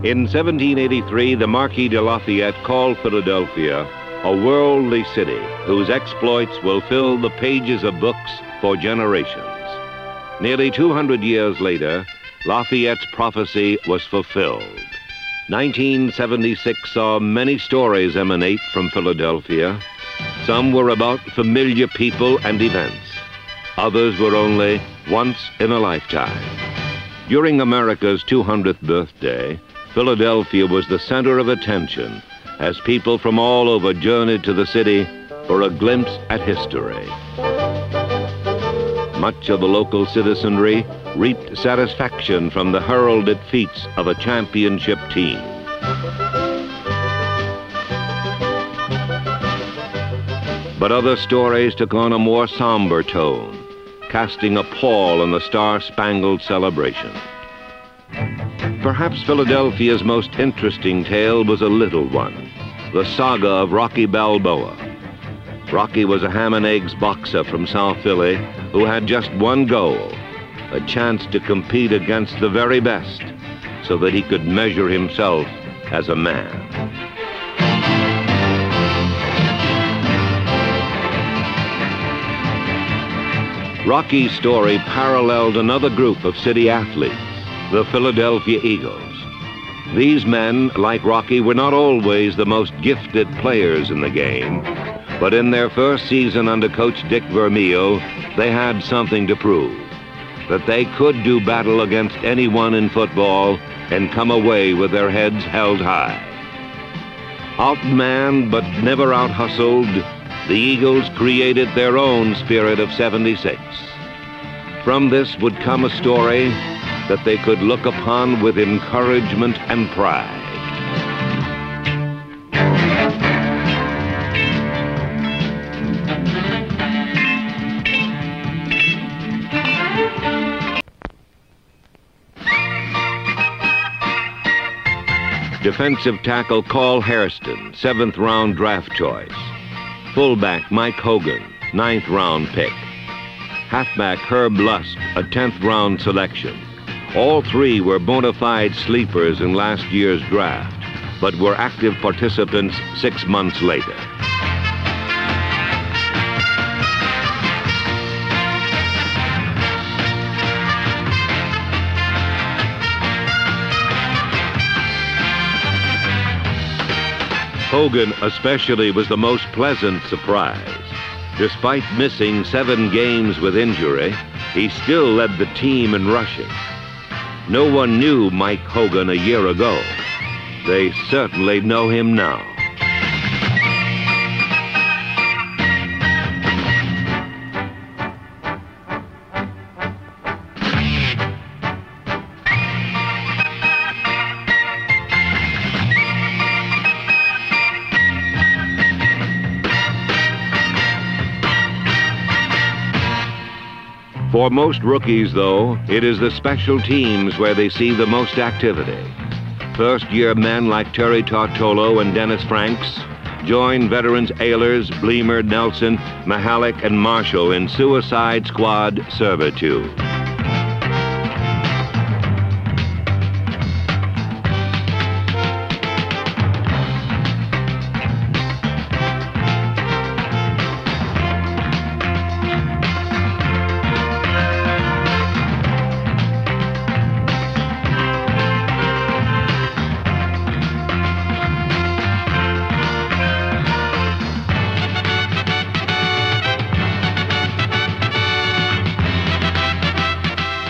In 1783, the Marquis de Lafayette called Philadelphia a worldly city whose exploits will fill the pages of books for generations. Nearly 200 years later, Lafayette's prophecy was fulfilled. 1976 saw many stories emanate from Philadelphia. Some were about familiar people and events. Others were only once in a lifetime. During America's 200th birthday, Philadelphia was the center of attention as people from all over journeyed to the city for a glimpse at history. Much of the local citizenry reaped satisfaction from the heralded feats of a championship team. But other stories took on a more somber tone, casting a pall on the star-spangled celebration. Perhaps Philadelphia's most interesting tale was a little one, the saga of Rocky Balboa. Rocky was a ham and eggs boxer from South Philly who had just one goal, a chance to compete against the very best so that he could measure himself as a man. Rocky's story paralleled another group of city athletes, the Philadelphia Eagles. These men, like Rocky, were not always the most gifted players in the game, but in their first season under coach Dick Vermeil, they had something to prove, that they could do battle against anyone in football and come away with their heads held high. Outmanned but never out-hustled, the Eagles created their own spirit of '76. From this would come a story that they could look upon with encouragement and pride. Defensive tackle Carl Hairston, 7th round draft choice. Fullback Mike Hogan, 9th round pick. Halfback Herb Lust, a 10th round selection. All three were bona fide sleepers in last year's draft, but were active participants 6 months later. Hogan especially was the most pleasant surprise. Despite missing 7 games with injury, he still led the team in rushing. No one knew Mike Hogan a year ago. They certainly know him now. For most rookies, though, it is the special teams where they see the most activity. First-year men like Terry Tartolo and Dennis Franks join veterans Ehlers, Bleemer, Nelson, Mahalik, and Marshall in suicide squad servitude.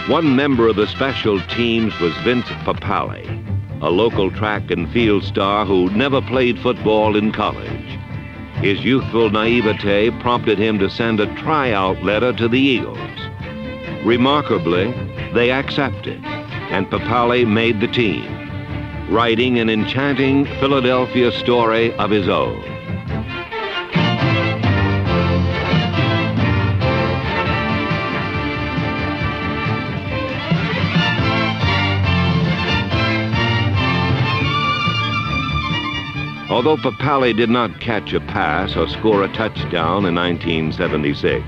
One member of the special teams was Vince Papale, a local track and field star who never played football in college. His youthful naivete prompted him to send a tryout letter to the Eagles. Remarkably, they accepted, and Papale made the team, writing an enchanting Philadelphia story of his own. Although Papale did not catch a pass or score a touchdown in 1976,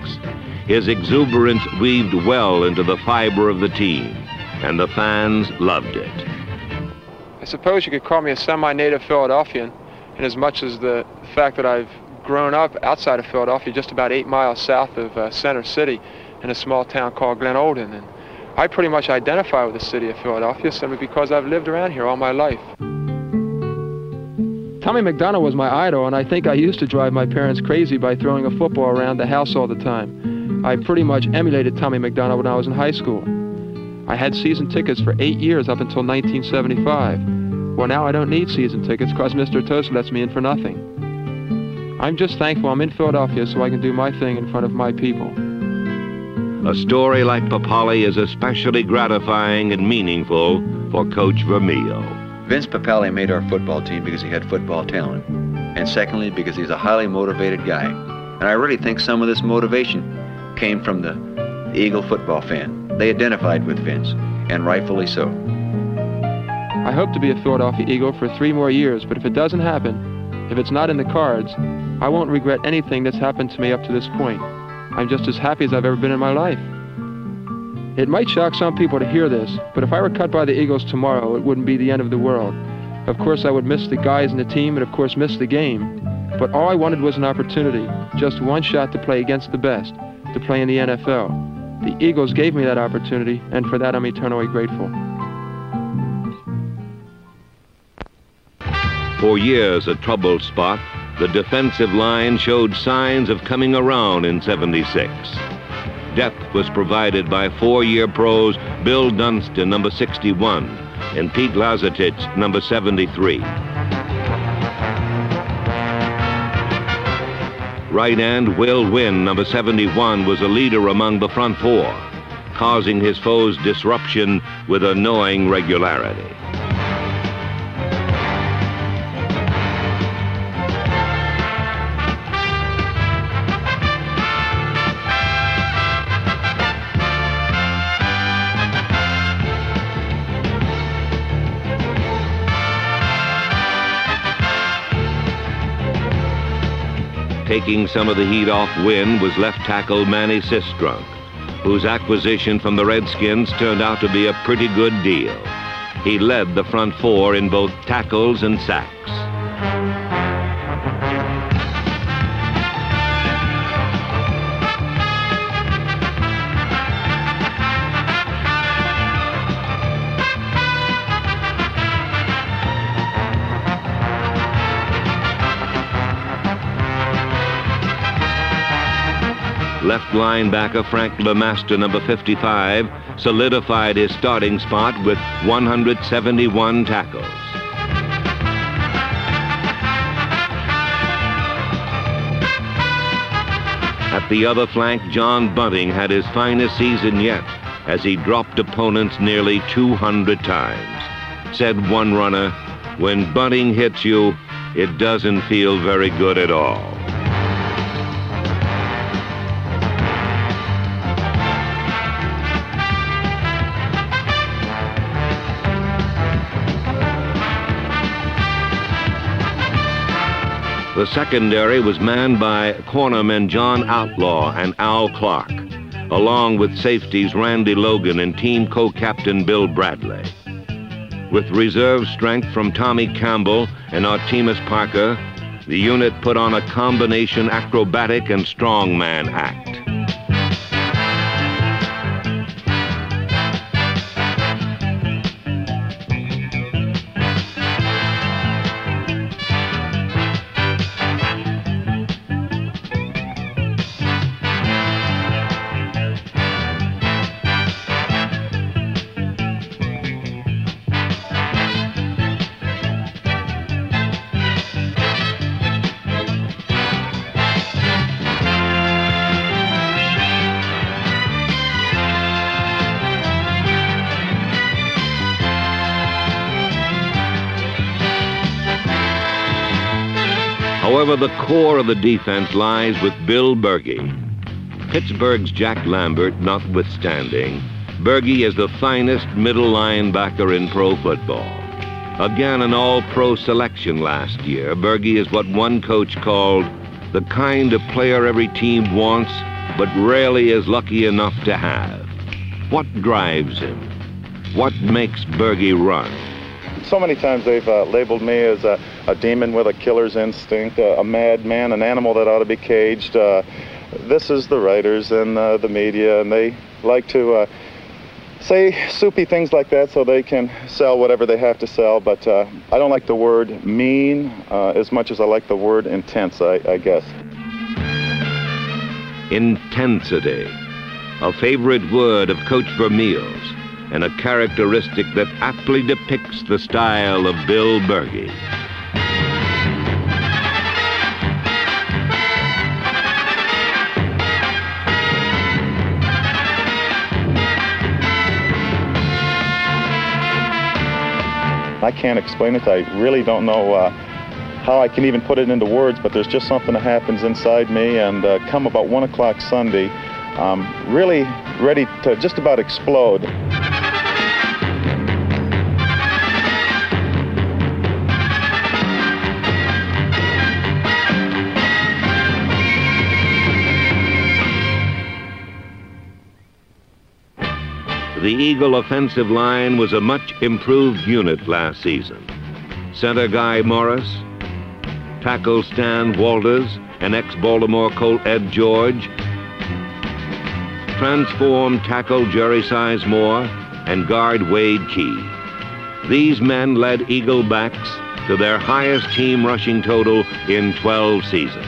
his exuberance weaved well into the fiber of the team, and the fans loved it. I suppose you could call me a semi-native Philadelphian, in as much as the fact that I've grown up outside of Philadelphia, just about 8 miles south of Center City, in a small town called Glen Olden. And I pretty much identify with the city of Philadelphia simply because I've lived around here all my life. Tommy McDonough was my idol, and I think I used to drive my parents crazy by throwing a football around the house all the time. I pretty much emulated Tommy McDonough when I was in high school. I had season tickets for 8 years up until 1975. Well, now I don't need season tickets because Mr. Toast lets me in for nothing. I'm just thankful I'm in Philadelphia so I can do my thing in front of my people. A story like Papali is especially gratifying and meaningful for Coach Vermeil. Vince Papali made our football team because he had football talent, and secondly because he's a highly motivated guy. And I really think some of this motivation came from the Eagle football fan. They identified with Vince, and rightfully so. I hope to be a Philadelphia Eagle for 3 more years, but if it doesn't happen, if it's not in the cards, I won't regret anything that's happened to me up to this point. I'm just as happy as I've ever been in my life. It might shock some people to hear this, but if I were cut by the Eagles tomorrow, it wouldn't be the end of the world. Of course, I would miss the guys in the team and, of course, miss the game. But all I wanted was an opportunity, just one shot to play against the best, to play in the NFL. The Eagles gave me that opportunity, and for that I'm eternally grateful. For years a troubled spot, the defensive line showed signs of coming around in '76. Depth was provided by 4-year pros Bill Dunston, number 61, and Pete Lazatich, number 73. Right end Will Wynn, number 71, was a leader among the front 4, causing his foes disruption with annoying regularity. Taking some of the heat off Wynn was left tackle Manny Sistrunk, whose acquisition from the Redskins turned out to be a pretty good deal. He led the front 4 in both tackles and sacks. Left linebacker Frank LeMaster, number 55, solidified his starting spot with 171 tackles. At the other flank, John Bunting had his finest season yet as he dropped opponents nearly 200 times. Said one runner, "When Bunting hits you, it doesn't feel very good at all." The secondary was manned by cornermen John Outlaw and Al Clark, along with safeties Randy Logan and team co-captain Bill Bradley. With reserve strength from Tommy Campbell and Artemus Parker, the unit put on a combination acrobatic and strongman act. However, the core of the defense lies with Bill Bergey. Pittsburgh's Jack Lambert notwithstanding, Bergey is the finest middle linebacker in pro football. Again, an all-pro selection last year, Bergey is what one coach called the kind of player every team wants, but rarely is lucky enough to have. What drives him? What makes Bergey run? So many times they've labeled me as a demon with a killer's instinct, a madman, an animal that ought to be caged. This is the writers and the media, and they like to say soupy things like that so they can sell whatever they have to sell, but I don't like the word mean as much as I like the word intense, I guess. Intensity, a favorite word of Coach Vermeil's, and a characteristic that aptly depicts the style of Bill Berge. I can't explain it. I really don't know how I can even put it into words, but there's just something that happens inside me, and come about 1 o'clock Sunday, I'm really ready to just about explode. The Eagle offensive line was a much improved unit last season. Center Guy Morris, tackle Stan Walters, and ex-Baltimore Colt Ed George, transformed tackle Jerry Sizemore, and guard Wade Key. These men led Eagle backs to their highest team rushing total in 12 seasons.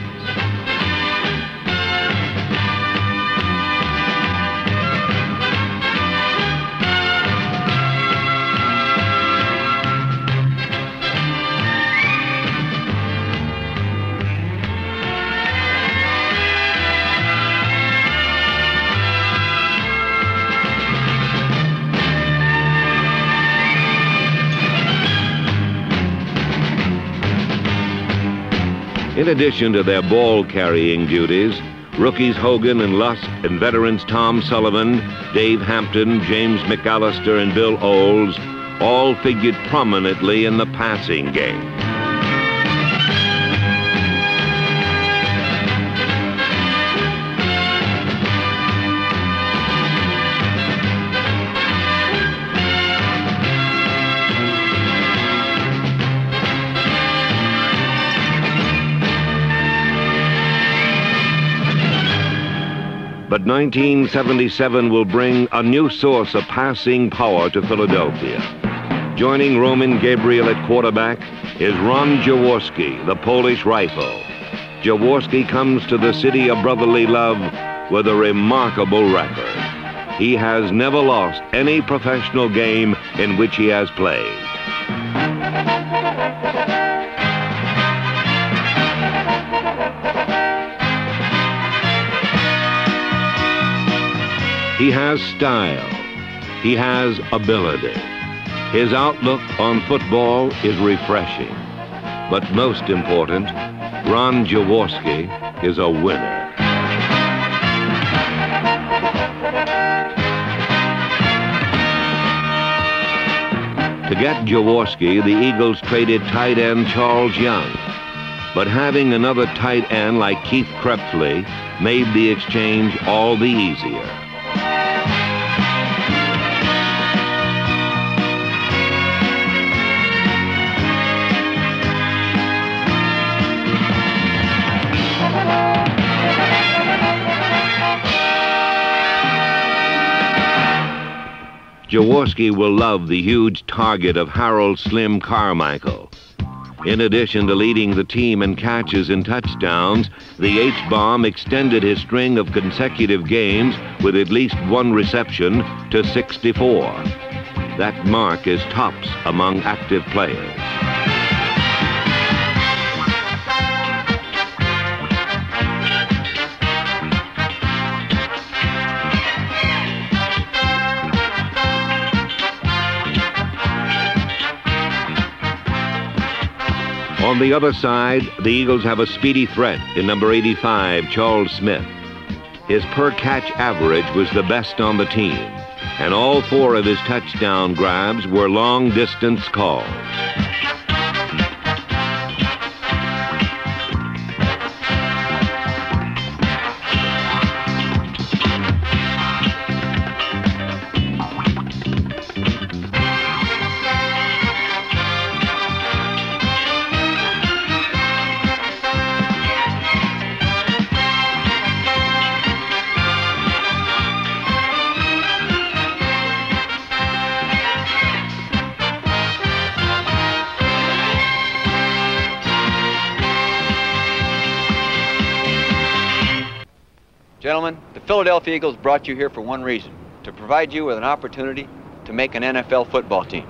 In addition to their ball-carrying duties, rookies Hogan and Lusk and veterans Tom Sullivan, Dave Hampton, James McAllister, and Bill Olds all figured prominently in the passing game. But 1977 will bring a new source of passing power to Philadelphia. Joining Roman Gabriel at quarterback is Ron Jaworski, the Polish rifle. Jaworski comes to the city of brotherly love with a remarkable record. He has never lost any professional game in which he has played. He has style. He has ability. His outlook on football is refreshing. But most important, Ron Jaworski is a winner. To get Jaworski, the Eagles traded tight end Charles Young. But having another tight end like Keith Krepfle made the exchange all the easier. Jaworski will love the huge target of Harold Slim Carmichael. In addition to leading the team in catches and touchdowns, the H-bomb extended his string of consecutive games with at least one reception to 64. That mark is tops among active players. On the other side, the Eagles have a speedy threat in number 85, Charles Smith. His per-catch average was the best on the team, and all four of his touchdown grabs were long-distance calls. Gentlemen, the Philadelphia Eagles brought you here for one reason, to provide you with an opportunity to make an NFL football team.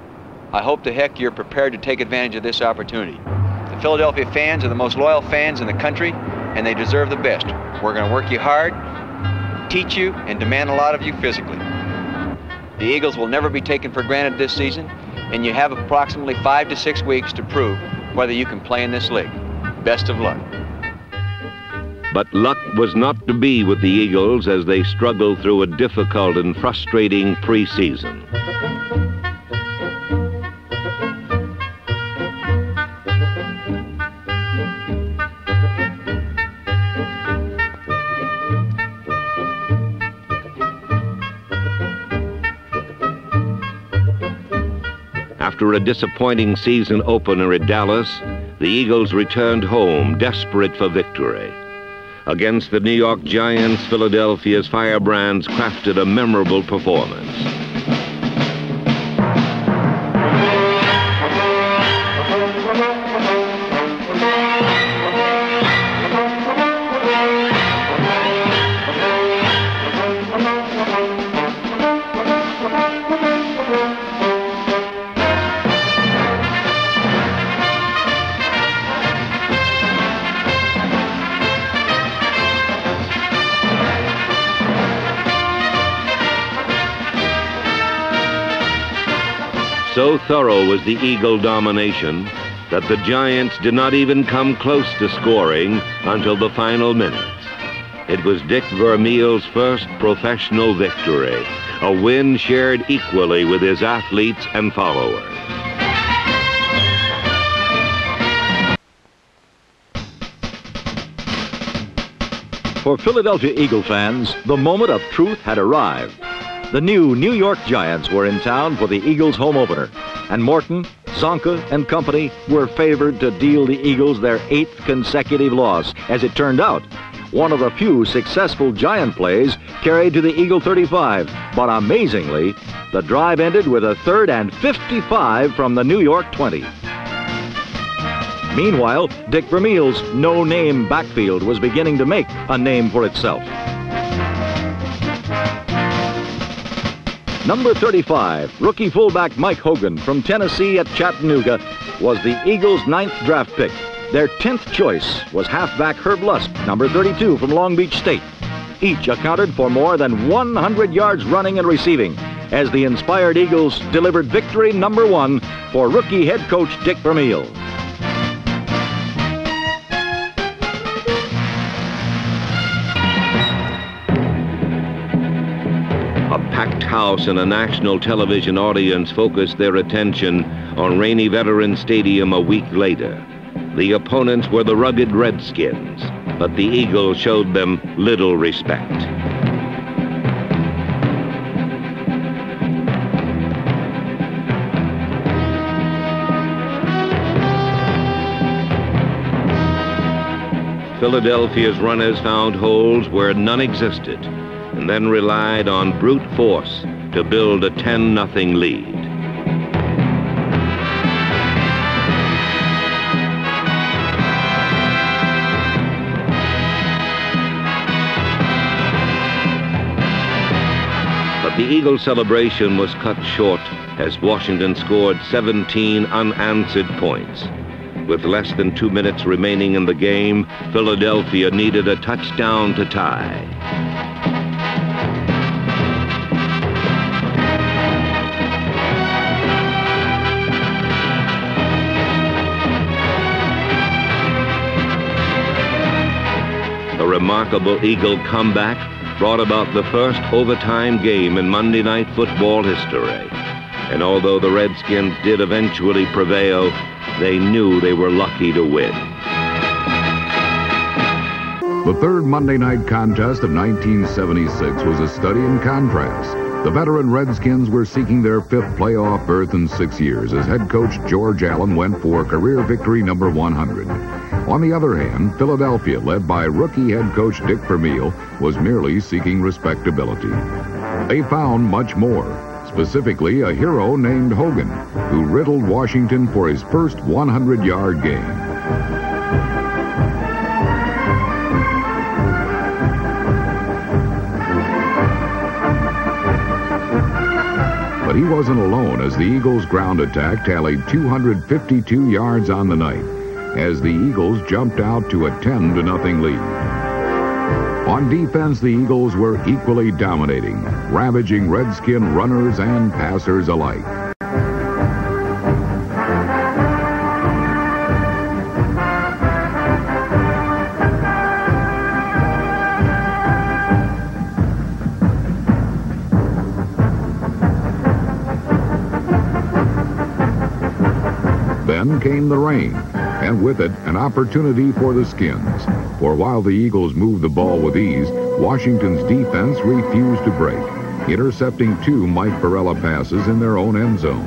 I hope to heck you're prepared to take advantage of this opportunity. The Philadelphia fans are the most loyal fans in the country, and they deserve the best. We're going to work you hard, teach you, and demand a lot of you physically. The Eagles will never be taken for granted this season, and you have approximately 5 to 6 weeks to prove whether you can play in this league. Best of luck. But luck was not to be with the Eagles as they struggled through a difficult and frustrating preseason. After a disappointing season opener at Dallas, the Eagles returned home desperate for victory. Against the New York Giants, Philadelphia's Firebrands crafted a memorable performance. So thorough was the Eagle domination that the Giants did not even come close to scoring until the final minutes. It was Dick Vermeil's first professional victory, a win shared equally with his athletes and followers. For Philadelphia Eagle fans, the moment of truth had arrived. The new New York Giants were in town for the Eagles' home opener, and Morton, Zonka, and company were favored to deal the Eagles their 8th consecutive loss. As it turned out, one of the few successful Giant plays carried to the Eagle 35, but amazingly, the drive ended with a 3rd and 55 from the New York 20. Meanwhile, Dick Vermeil's no-name backfield was beginning to make a name for itself. Number 35, rookie fullback Mike Hogan from Tennessee at Chattanooga, was the Eagles' 9th draft pick. Their 10th choice was halfback Herb Lusk, number 32 from Long Beach State. Each accounted for more than 100 yards running and receiving, as the inspired Eagles delivered victory number 1 for rookie head coach Dick Vermeil. A packed house and a national television audience focused their attention on rainy Veterans Stadium a week later. The opponents were the rugged Redskins, but the Eagles showed them little respect. Philadelphia's runners found holes where none existed, and then relied on brute force to build a 10-0 lead. But the Eagle celebration was cut short as Washington scored 17 unanswered points. With less than 2 minutes remaining in the game, Philadelphia needed a touchdown to tie. A remarkable Eagle comeback brought about the first overtime game in Monday Night Football history. And although the Redskins did eventually prevail, they knew they were lucky to win. The third Monday night contest of 1976 was a study in contrast. The veteran Redskins were seeking their 5th playoff berth in 6 years as head coach George Allen went for career victory number 100. On the other hand, Philadelphia, led by rookie head coach Dick Vermeil, was merely seeking respectability. They found much more, specifically a hero named Hogan, who riddled Washington for his first 100-yard game. But he wasn't alone, as the Eagles' ground attack tallied 252 yards on the night, as the Eagles jumped out to a 10-0 lead. On defense, the Eagles were equally dominating, ravaging Redskin runners and passers alike. Then came the rain, and with it, an opportunity for the Skins. For while the Eagles moved the ball with ease, Washington's defense refused to break, intercepting 2 Mike Barella passes in their own end zone.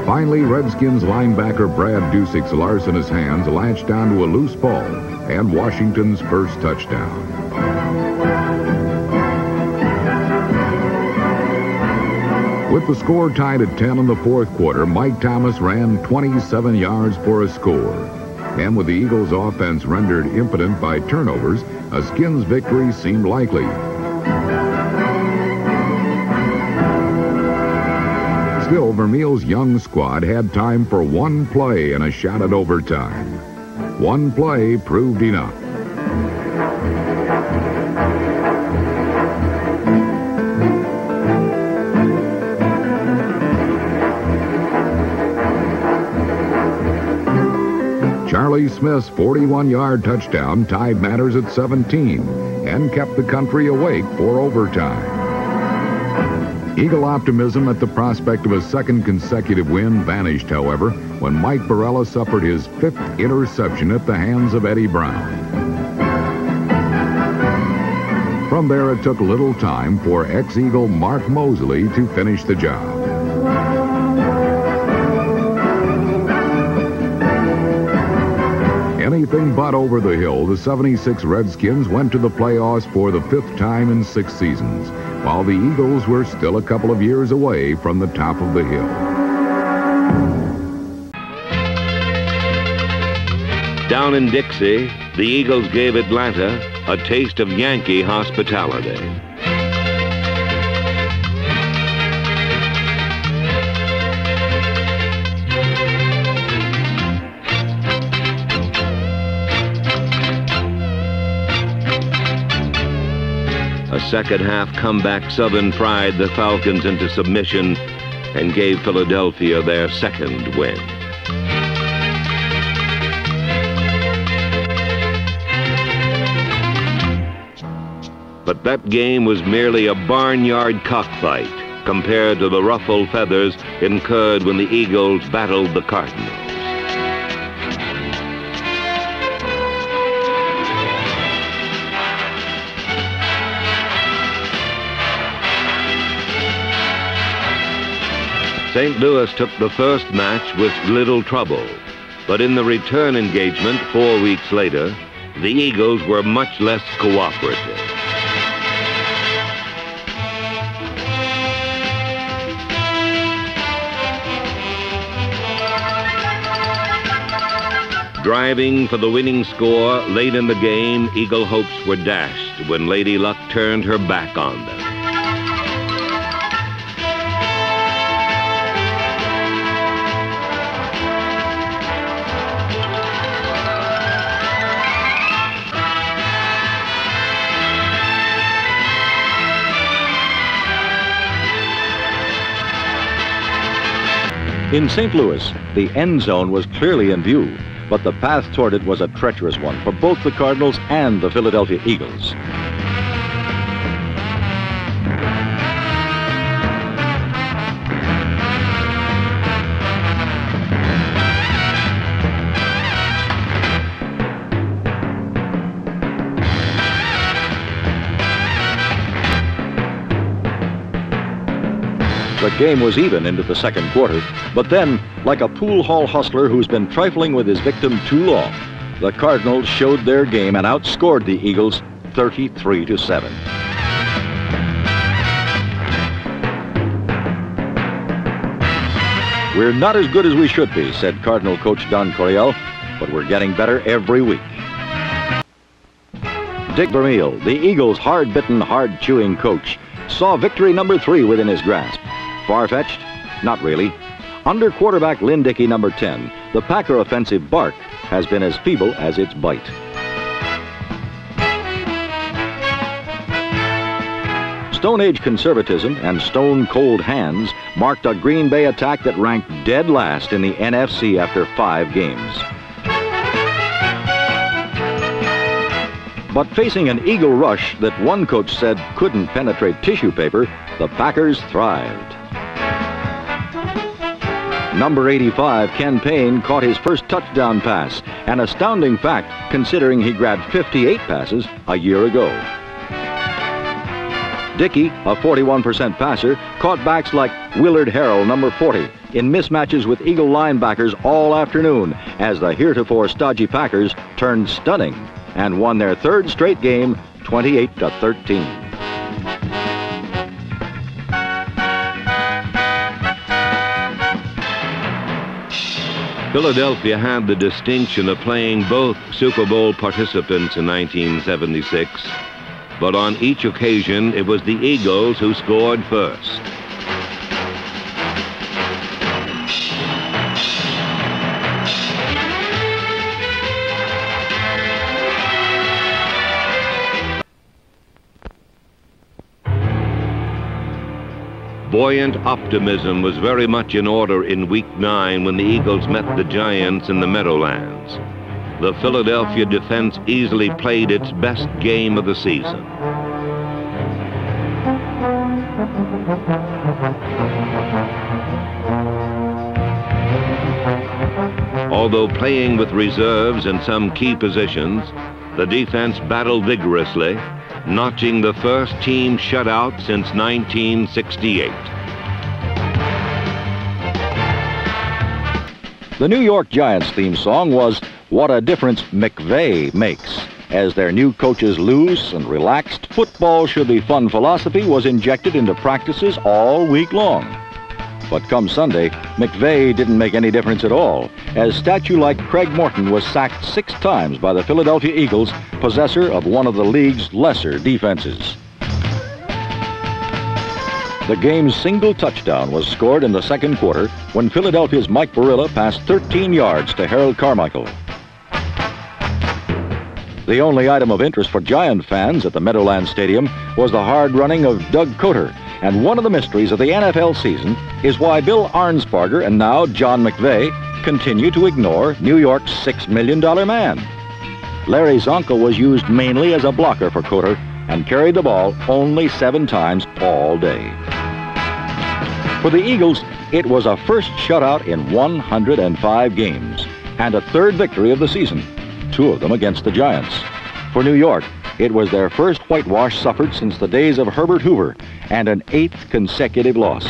Finally, Redskins linebacker Brad Dusick's Larsenous hands latched onto a loose ball and Washington's first touchdown. With the score tied at 10 in the fourth quarter, Mike Thomas ran 27 yards for a score. And with the Eagles' offense rendered impotent by turnovers, a Skins victory seemed likely. Still, Vermeil's young squad had time for one play and a shot at overtime. One play proved enough. Charlie Smith's 41-yard touchdown tied matters at 17 and kept the country awake for overtime. Eagle optimism at the prospect of a second consecutive win vanished, however, when Mike Barella suffered his 5th interception at the hands of Eddie Brown. From there, it took little time for ex-Eagle Mark Mosley to finish the job. Anything but over the hill, the 76 Redskins went to the playoffs for the 5th time in 6 seasons, while the Eagles were still a couple of years away from the top of the hill. Down in Dixie, the Eagles gave Atlanta a taste of Yankee hospitality. A second-half comeback Southern fried the Falcons into submission and gave Philadelphia their second win. But that game was merely a barnyard cockfight compared to the ruffled feathers incurred when the Eagles battled the Cardinals. St. Louis took the first match with little trouble, but in the return engagement 4 weeks later, the Eagles were much less cooperative. Driving for the winning score late in the game, Eagle hopes were dashed when Lady Luck turned her back on them. In St. Louis, the end zone was clearly in view, but the path toward it was a treacherous one for both the Cardinals and the Philadelphia Eagles. The game was even into the second quarter, but then, like a pool hall hustler who's been trifling with his victim too long, the Cardinals showed their game and outscored the Eagles 33-7. "We're not as good as we should be," said Cardinal coach Don Coryell, "but we're getting better every week." Dick Vermeil, the Eagles' hard-bitten, hard-chewing coach, saw victory number 3 within his grasp. Far-fetched? Not really. Under quarterback Lynn Dickey, number 10, the Packer offensive bark has been as feeble as its bite. Stone Age conservatism and stone-cold hands marked a Green Bay attack that ranked dead last in the NFC after 5 games. But facing an Eagle rush that one coach said couldn't penetrate tissue paper, the Packers thrived. Number 85, Ken Payne, caught his first touchdown pass, an astounding fact considering he grabbed 58 passes a year ago. Dickey, a 41% passer, caught backs like Willard Harrell, number 40, in mismatches with Eagle linebackers all afternoon as the heretofore stodgy Packers turned stunning and won their 3rd straight game 28-13. Philadelphia had the distinction of playing both Super Bowl participants in 1976, but on each occasion it was the Eagles who scored first. Buoyant optimism was very much in order in Week 9 when the Eagles met the Giants in the Meadowlands. The Philadelphia defense easily played its best game of the season. Although playing with reserves in some key positions, the defense battled vigorously, notching the first team shutout since 1968. The New York Giants theme song was "What a Difference McVay Makes." As their new coach's loose and relaxed "football should be fun" philosophy was injected into practices all week long. But come Sunday, McVay didn't make any difference at all, as statue-like Craig Morton was sacked 6 times by the Philadelphia Eagles, possessor of one of the league's lesser defenses. The game's single touchdown was scored in the second quarter when Philadelphia's Mike Barilla passed 13 yards to Harold Carmichael. The only item of interest for Giant fans at the Meadowlands Stadium was the hard running of Doug Coter, and one of the mysteries of the NFL season is why Bill Arnsparger and now John McVay continue to ignore New York's $6 million man. Larry Zonka was used mainly as a blocker for Coter and carried the ball only 7 times all day. For the Eagles, it was a first shutout in 105 games and a 3rd victory of the season, 2 of them against the Giants. For New York, it was their first whitewash suffered since the days of Herbert Hoover and an 8th consecutive loss.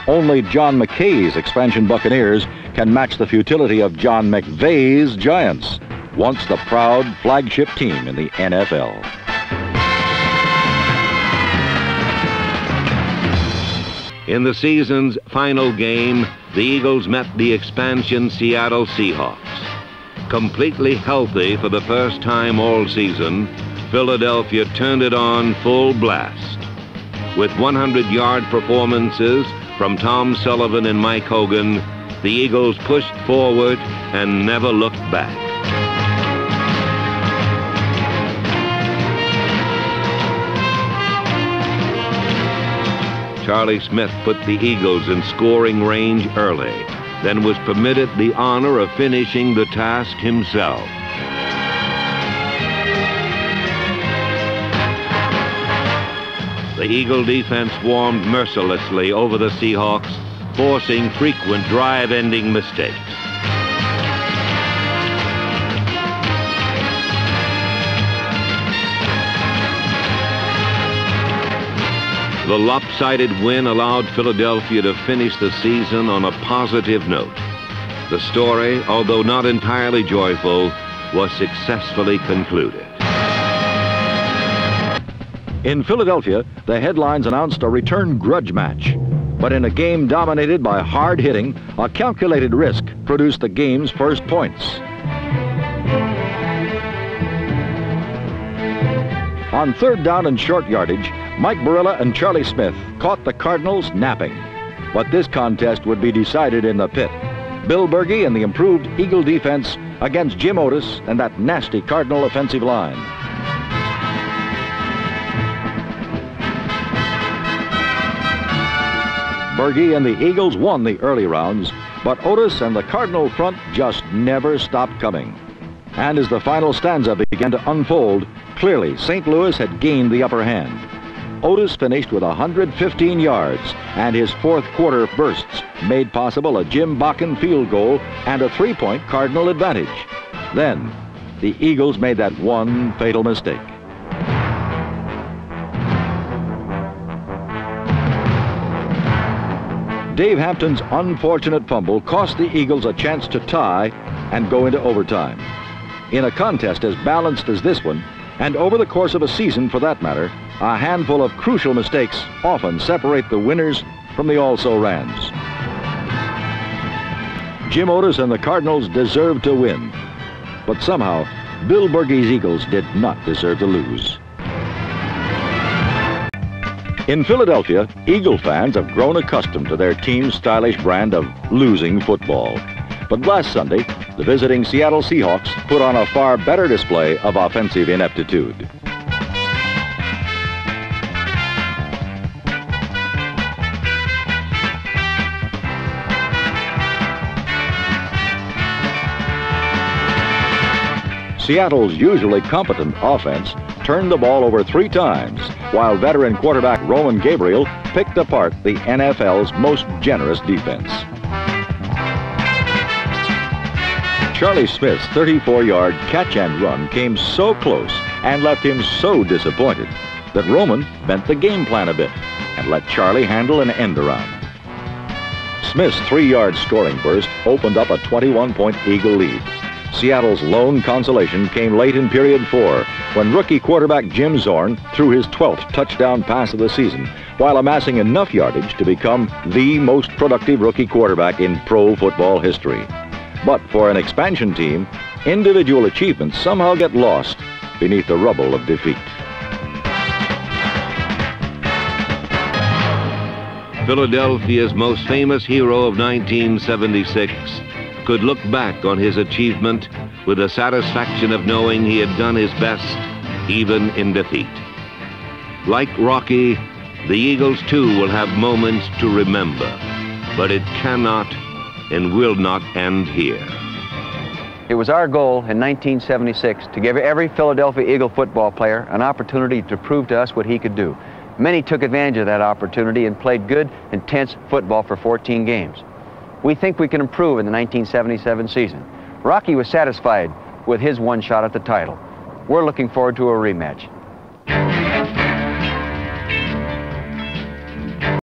Only John McKay's expansion Buccaneers can match the futility of John McVay's Giants, once the proud flagship team in the NFL. In the season's final game, the Eagles met the expansion Seattle Seahawks. Completely healthy for the first time all season, Philadelphia turned it on full blast. With 100-yard performances from Tom Sullivan and Mike Hogan, the Eagles pushed forward and never looked back. Charlie Smith put the Eagles in scoring range early, then was permitted the honor of finishing the task himself. The Eagle defense swarmed mercilessly over the Seahawks, forcing frequent drive-ending mistakes. The lopsided win allowed Philadelphia to finish the season on a positive note. The story, although not entirely joyful, was successfully concluded. In Philadelphia, the headlines announced a return grudge match. But in a game dominated by hard hitting, a calculated risk produced the game's first points. On third down and short yardage, Mike Barilla and Charlie Smith caught the Cardinals napping. But this contest would be decided in the pit. Bill Berge and the improved Eagle defense against Jim Otis and that nasty Cardinal offensive line. Berge and the Eagles won the early rounds, but Otis and the Cardinal front just never stopped coming. And as the final stanza began to unfold, clearly St. Louis had gained the upper hand. Otis finished with 115 yards, and his fourth quarter bursts made possible a Jim Bakken field goal and a three-point Cardinal advantage. Then, the Eagles made that one fatal mistake. Dave Hampton's unfortunate fumble cost the Eagles a chance to tie and go into overtime. In a contest as balanced as this one, and over the course of a season for that matter, a handful of crucial mistakes often separate the winners from the also-rans. Jim Otis and the Cardinals deserved to win, but somehow Bill Berge's Eagles did not deserve to lose. In Philadelphia, Eagle fans have grown accustomed to their team's stylish brand of losing football. But last Sunday, the visiting Seattle Seahawks put on a far better display of offensive ineptitude. Seattle's usually competent offense turned the ball over 3 times, while veteran quarterback Roman Gabriel picked apart the NFL's most generous defense. Charlie Smith's 34-yard catch and run came so close and left him so disappointed that Roman bent the game plan a bit and let Charlie handle an end around. Smith's 3-yard scoring burst opened up a 21-point Eagle lead. Seattle's lone consolation came late in period 4 when rookie quarterback Jim Zorn threw his 12th touchdown pass of the season while amassing enough yardage to become the most productive rookie quarterback in pro football history. But for an expansion team, individual achievements somehow get lost beneath the rubble of defeat. Philadelphia's most famous hero of 1976 could look back on his achievement with the satisfaction of knowing he had done his best, even in defeat. Like Rocky, the Eagles too will have moments to remember, but it cannot and will not end here. It was our goal in 1976 to give every Philadelphia Eagle football player an opportunity to prove to us what he could do. Many took advantage of that opportunity and played good, intense football for 14 games. We think we can improve in the 1977 season. Rocky was satisfied with his one shot at the title. We're looking forward to a rematch.